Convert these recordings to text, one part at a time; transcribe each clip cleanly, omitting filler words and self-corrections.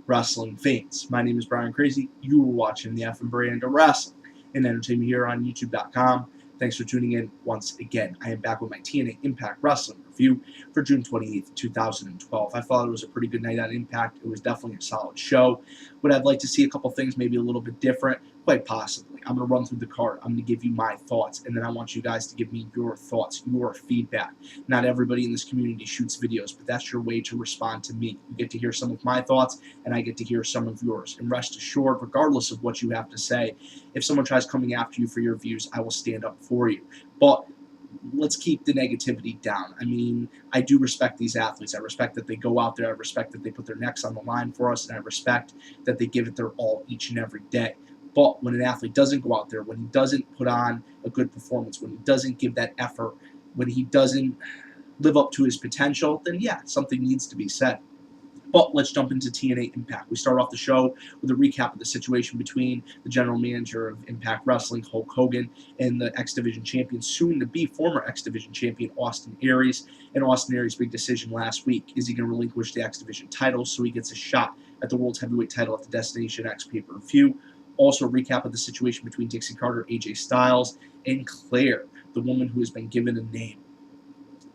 wrestling fans. My name is Brian Crazy. You are watching the F and brand of wrestling and entertainment here on YouTube.com. Thanks for tuning in once again. I am back with my TNA Impact Wrestling review for June 28th, 2012. I thought it was a pretty good night on Impact. It was definitely a solid show. Would I like to see a couple things maybe a little bit different? Quite possibly. I'm going to run through the card. I'm going to give you my thoughts, and then I want you guys to give me your thoughts, your feedback. Not everybody in this community shoots videos, but that's your way to respond to me. You get to hear some of my thoughts, and I get to hear some of yours. And rest assured, regardless of what you have to say, if someone tries coming after you for your views, I will stand up for you. But let's keep the negativity down. I mean, I do respect these athletes. I respect that they go out there. I respect that they put their necks on the line for us, and I respect that they give it their all each and every day. But when an athlete doesn't go out there, when he doesn't put on a good performance, when he doesn't give that effort, when he doesn't live up to his potential, then yeah, something needs to be said. But let's jump into TNA Impact. We start off the show with a recap of the situation between the general manager of Impact Wrestling, Hulk Hogan, and the X Division champion, soon-to-be former X Division champion, Austin Aries. And Austin Aries' big decision last week, is he going to relinquish the X Division title so he gets a shot at the World's Heavyweight title at the Destination X pay-per-view. Also, a recap of the situation between Dixie Carter, AJ Styles, and Claire, the woman who has been given a name.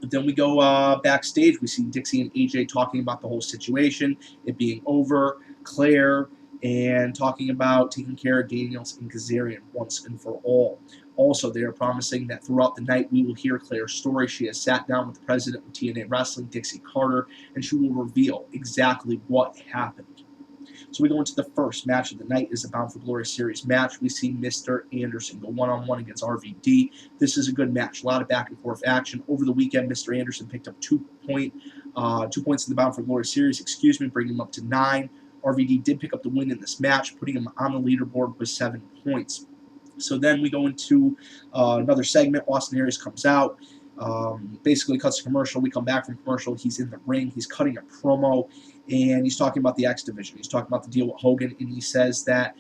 But then we go backstage. We see Dixie and AJ talking about the whole situation, it being over, Claire, and talking about taking care of Daniels and Kazarian once and for all. Also, they are promising that throughout the night we will hear Claire's story. She has sat down with the president of TNA Wrestling, Dixie Carter, and she will reveal exactly what happened. So we go into the first match of the night. Is the Bound for Glory Series match. We see Mr. Anderson go one-on-one against RVD. This is a good match. A lot of back-and-forth action. Over the weekend, Mr. Anderson picked up 2 points in the Bound for Glory Series, bringing him up to 9. RVD did pick up the win in this match, putting him on the leaderboard with 7 points. So then we go into another segment. Austin Aries comes out. Basically cuts a commercial. We come back from commercial. He's in the ring. He's cutting a promo, and he's talking about the X Division. He's talking about the deal with Hogan, and he says that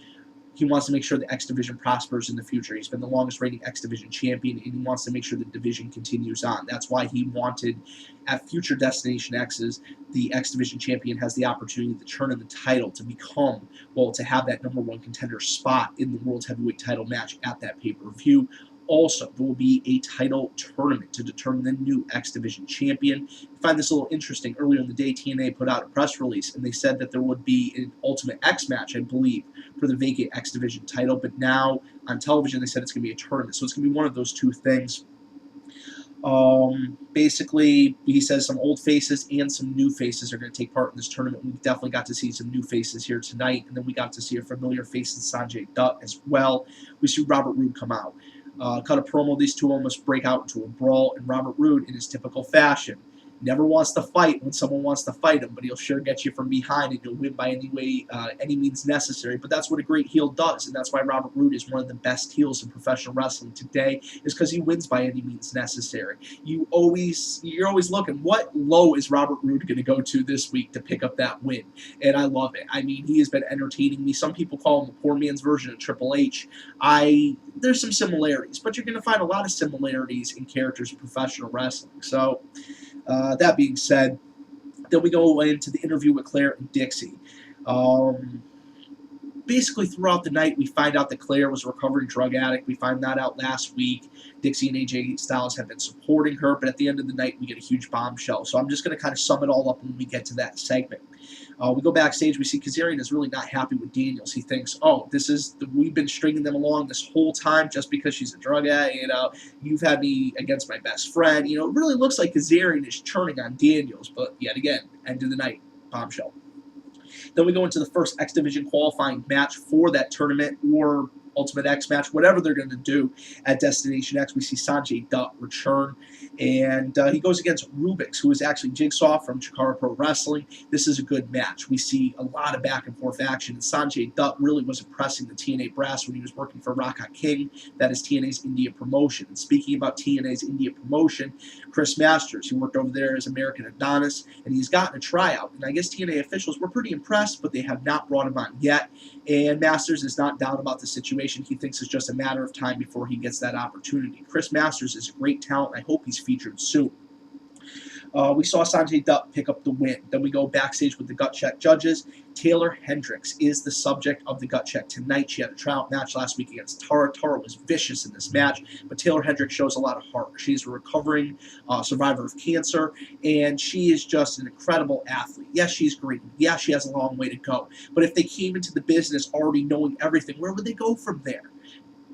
he wants to make sure the X Division prospers in the future. He's been the longest-reigning X Division champion, and he wants to make sure the division continues on. That's why he wanted, at future Destination X's, the X Division champion has the opportunity to turn in the title to become, well, to have that #1 contender spot in the World's Heavyweight title match at that pay-per-view. Also, there will be a title tournament to determine the new X Division champion. I find this a little interesting. Earlier in the day, TNA put out a press release, and they said that there would be an Ultimate X match, I believe, for the vacant X Division title. But now, on television, they said it's going to be a tournament. So it's going to be one of those two things. Basically, he says some old faces and some new faces are going to take part in this tournament. We definitely got to see some new faces here tonight, and then we got to see a familiar face in Sanjay Dutt as well. We see Robert Roode come out. Cut a promo. These two almost break out into a brawl, and Robert Roode, in his typical fashion, never wants to fight when someone wants to fight him, but he'll sure get you from behind, and he'll win by any means necessary. But that's what a great heel does, and that's why Robert Roode is one of the best heels in professional wrestling today, is because he wins by any means necessary. You're always looking, what low is Robert Roode going to go to this week to pick up that win? And I love it. I mean, he has been entertaining me. Some people call him the poor man's version of Triple H. There's some similarities, but you're going to find a lot of similarities in characters in professional wrestling. So, that being said, then we go into the interview with Claire and Dixie. Basically, throughout the night, we find out that Claire was a recovering drug addict. We find that out last week. Dixie and AJ Styles have been supporting her, but at the end of the night, we get a huge bombshell. So I'm just going to kind of sum it all up when we get to that segment. We go backstage. We see Kazarian is really not happy with Daniels. He thinks, oh, we've been stringing them along this whole time just because she's a drug addict. You've had me against my best friend. It really looks like Kazarian is turning on Daniels. But yet again, end of the night, bombshell. Then we go into the first X Division qualifying match for that tournament, or Ultimate X match, whatever they're going to do at Destination X. We see Sanjay Dutt return, and he goes against Rubix, who is actually Jigsaw from Chikara Pro Wrestling. This is a good match. We see a lot of back-and-forth action, and Sanjay Dutt really was impressing the TNA brass when he was working for Rocket King. That is TNA's India promotion. And speaking about TNA's India promotion, Chris Masters, who worked over there as American Adonis, and he's gotten a tryout. And I guess TNA officials were pretty impressed, but they have not brought him on yet. And Masters is not down about the situation. He thinks it's just a matter of time before he gets that opportunity. Chris Masters is a great talent. I hope he's featured soon. We saw Sanjay Dutt pick up the win. Then we go backstage with the gut check judges. Taeler Hendrix is the subject of the gut check tonight. She had a tryout match last week against Tara. Tara was vicious in this match, but Taeler Hendrix shows a lot of heart. She's a recovering survivor of cancer, and she is just an incredible athlete. Yes, she's green. Yeah, she has a long way to go. But if they came into the business already knowing everything, where would they go from there?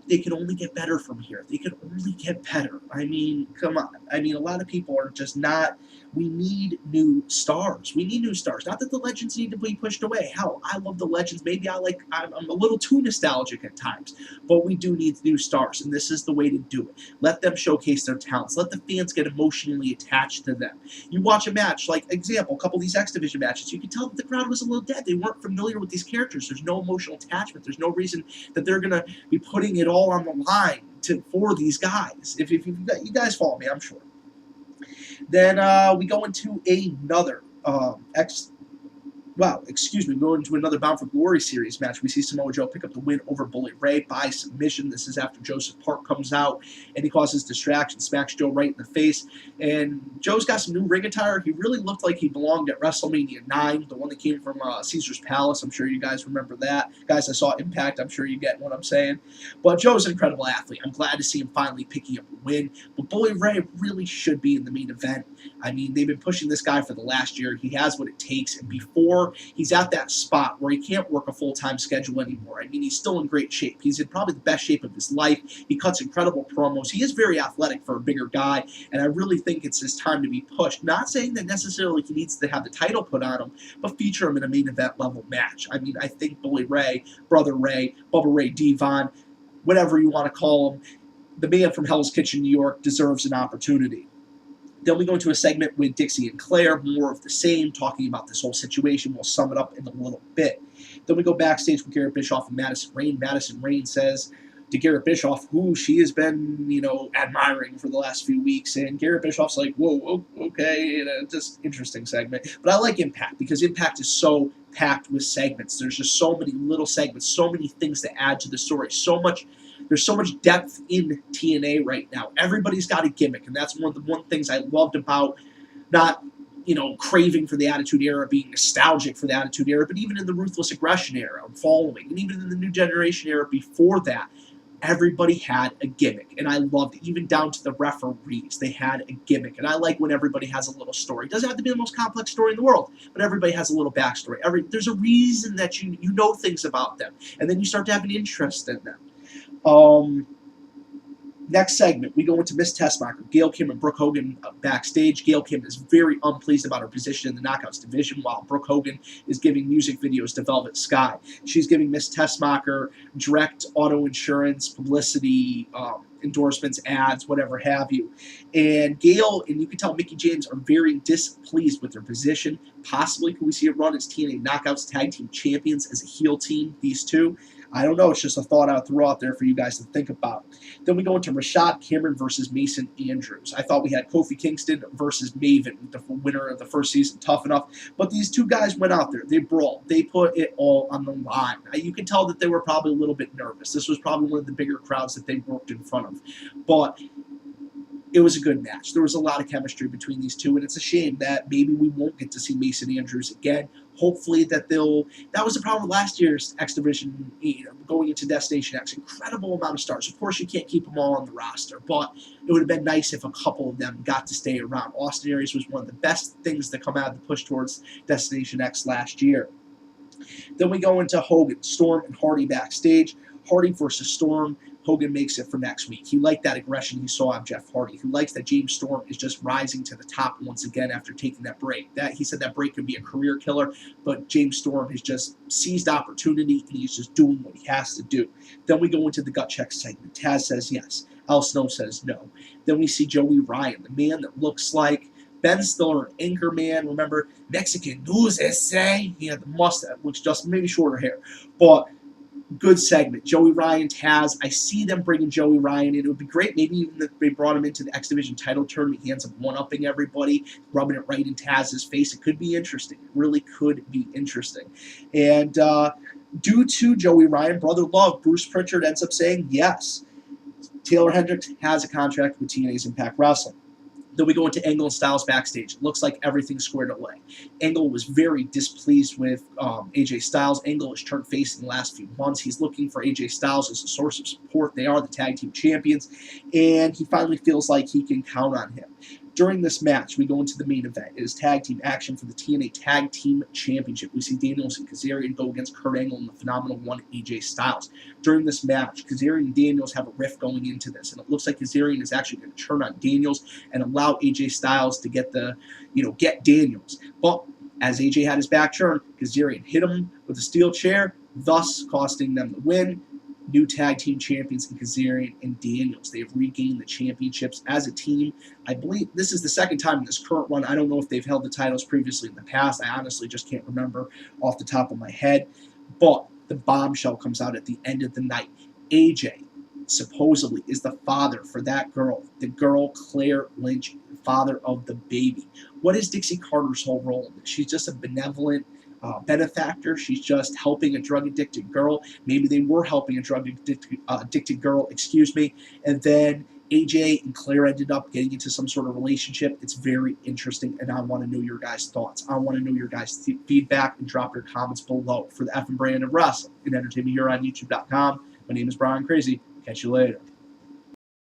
They can only get better from here. They can only get better. I mean, come on. I mean, a lot of people are just not. We need new stars. We need new stars. Not that the legends need to be pushed away. Hell, I love the legends. Maybe I'm a little too nostalgic at times. But we do need new stars, and this is the way to do it. Let them showcase their talents. Let the fans get emotionally attached to them. You watch a match, like, example, a couple of these X Division matches, you can tell that the crowd was a little dead. They weren't familiar with these characters. There's no emotional attachment. There's no reason that they're going to be putting it all on the line for these guys. If you guys follow me, I'm sure. Then we go into another we go into another Bound for Glory series match. We see Samoa Joe pick up the win over Bully Ray by submission. This is after Joseph Park comes out and he causes distraction, smacks Joe right in the face. And Joe's got some new ring attire. He really looked like he belonged at WrestleMania 9, the one that came from Caesar's Palace. I'm sure you guys remember that. Guys, I saw Impact. I'm sure you get what I'm saying. But Joe's an incredible athlete. I'm glad to see him finally picking up a win. But Bully Ray really should be in the main event. I mean, they've been pushing this guy for the last year. He has what it takes. And before he's at that spot where he can't work a full-time schedule anymore. I mean, he's still in great shape. He's in probably the best shape of his life. He cuts incredible promos. He is very athletic for a bigger guy, and I really think it's his time to be pushed. Not saying that necessarily he needs to have the title put on him, but feature him in a main event level match. I mean, I think Bully Ray, Brother Ray, Bubba Ray Devon, whatever you want to call him, the man from Hell's Kitchen, New York, deserves an opportunity. Then we go into a segment with Dixie and Claire, more of the same, talking about this whole situation. We'll sum it up in a little bit. Then we go backstage with Garrett Bischoff and Madison Rayne. Madison Rayne says to Garrett Bischoff, who she has been, admiring for the last few weeks. And Garrett Bischoff's like, whoa, okay, just interesting segment. But I like Impact because Impact is so packed with segments. There's just so many little segments, so many things to add to the story, there's so much depth in TNA right now. Everybody's got a gimmick, and that's one of the things I loved about not, craving for the Attitude Era, being nostalgic for the Attitude Era, but even in the Ruthless Aggression era, following, and even in the New Generation era before that, everybody had a gimmick, and I loved it. Even down to the referees, they had a gimmick, and I like when everybody has a little story. It doesn't have to be the most complex story in the world, but everybody has a little backstory. There's a reason that you know things about them, and then you start to have an interest in them. Next segment, we go into Miss Tessmacher, Gail Kim and Brooke Hogan backstage. Gail Kim is very unpleased about her position in the Knockouts division, while Brooke Hogan is giving music videos to Velvet Sky. She's giving Miss Tessmacher direct auto insurance, publicity, endorsements, ads, whatever have you. And Gail, and you can tell Mickie James, are very displeased with their position. Possibly could we see a run as TNA Knockouts Tag Team Champions as a heel team, these two? I don't know. It's just a thought I threw out there for you guys to think about. Then we go into Rashad Cameron versus Mason Andrews. I thought we had Kofi Kingston versus Maven, the winner of the first season, Tough Enough. But these two guys went out there. They brawled. They put it all on the line. You can tell that they were probably a little bit nervous. This was probably one of the bigger crowds that they worked in front of. But it was a good match. There was a lot of chemistry between these two, and it's a shame that maybe we won't get to see Mason Andrews again. Hopefully that was the problem with last year's X Division, going into Destination X. Incredible amount of stars. Of course, you can't keep them all on the roster, but it would have been nice if a couple of them got to stay around. Austin Aries was one of the best things to come out of the push towards Destination X last year. Then we go into Hogan, Storm, and Hardy backstage. Hardy versus Storm. Hogan makes it for next week. He liked that aggression he saw of Jeff Hardy. He likes that James Storm is just rising to the top once again after taking that break. He said that break could be a career killer, but James Storm has just seized opportunity, and he's just doing what he has to do. Then we go into the gut check segment. Taz says yes. Al Snow says no. Then we see Joey Ryan, the man that looks like Ben Stiller, Anchorman. Remember, Mexican news essay? He had the mustache, which just maybe shorter hair. But good segment. Joey Ryan, Taz. I see them bringing Joey Ryan in. It would be great. Maybe even if they brought him into the X Division title tournament, he ends up one-upping everybody, rubbing it right in Taz's face. It could be interesting. It really could be interesting. And due to Joey Ryan, Brother Love, Bruce Pritchard ends up saying yes. Taeler Hendrix has a contract with TNA's Impact Wrestling. Then we go into Angle and Styles backstage. It looks like everything's squared away. Angle was very displeased with AJ Styles. Angle has turned face in the last few months. He's looking for AJ Styles as a source of support. They are the tag team champions, and he finally feels like he can count on him. During this match, we go into the main event. It is tag team action for the TNA Tag Team Championship. We see Daniels and Kazarian go against Kurt Angle and the phenomenal one, AJ Styles. During this match, Kazarian and Daniels have a rift going into this, and it looks like Kazarian is actually going to turn on Daniels and allow AJ Styles to get Daniels. But as AJ had his back turned, Kazarian hit him with a steel chair, thus costing them the win. New tag team champions in Kazarian and Daniels. They have regained the championships as a team. I believe this is the second time in this current run. I don't know if they've held the titles previously in the past. I honestly just can't remember off the top of my head. But the bombshell comes out at the end of the night. AJ supposedly is the father for that girl, the girl Claire Lynch, father of the baby. What is Dixie Carter's whole role in this? She's just a benevolent benefactor. She's just helping a drug-addicted girl. Maybe they were helping a drug-addicted girl, and then AJ and Claire ended up getting into some sort of relationship. It's very interesting, and I want to know your guys' thoughts. I want to know your guys' feedback, and drop your comments below. For the F and Brand of Wrestling and Entertainment here on YouTube.com, my name is Brian Crazy. Catch you later.